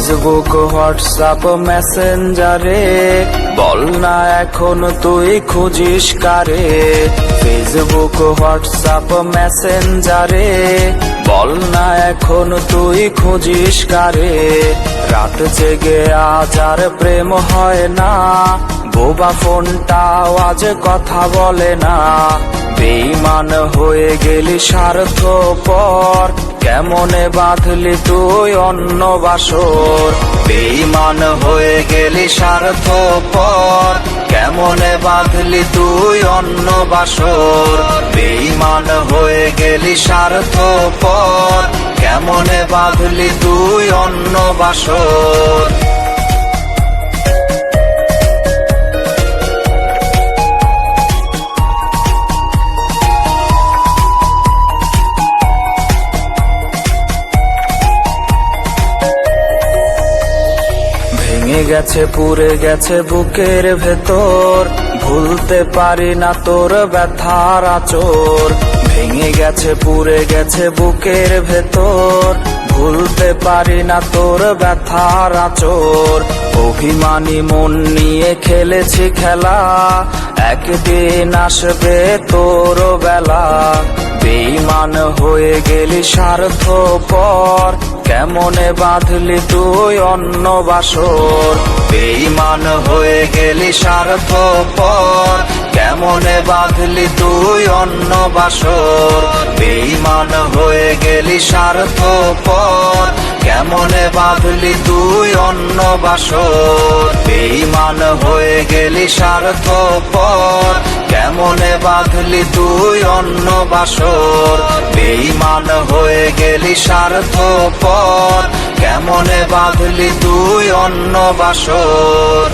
Facebook WhatsApp মেসেঞ্জারে বল না এখন তুই খুঁজিস কারে। ফেসবুক হোয়াটসঅ্যাপ মেসেঞ্জারে বল না এখন তুই খুঁজিস কারে। রাত জেগে আজ আর প্রেম হয় না, বোবা ফোনটাও আজ কথা বলে না। বেঈমান হয়ে গেলি স্বার্থপর, কেমনে বাঁধলি তুই অন্য বাসর। বেঈমান হয়ে গেলি স্বার্থপর, কেমনে বাঁধলি তুই অন্য বাসর। বেঈমান হয়ে গেলি স্বার্থপর, কেমনে বাঁধলি তুই অন্য বাসর। ভেঙে গেছে পুড়ে গেছে বুকের ভেতর, ভুলতে পারি না তোর ব্যথার আঁচড়। ভেঙে গেছে পুড়ে গেছে বুকের ভেতর, ভুলতে পারি না তোর ব্যথার আঁচড়। অভিমানী মন নিয়ে খেলেছি খেলা, একদিন আসবে তোর বেলা। বেঈমান হয়ে গেলি স্বার্থপর, কেমনে বাঁধলি তুই অন্য বাসর। বেঈমান হয়ে গেলি স্বার্থপর, কেমনে বাঁধলি তুই অন্য বাসর। বেঈমান হয়ে গেলি স্বার্থপর, কেমনে বাঁধলি তুই অন্য বাসর। বেঈমান হয়ে গেলি স্বার্থপর, কেমনে বাঁধলি তুই অন্য বাসর। বেঈমান হয়ে গেলি স্বার্থপর, কেমনে বাঁধলি তুই অন্য বাসর।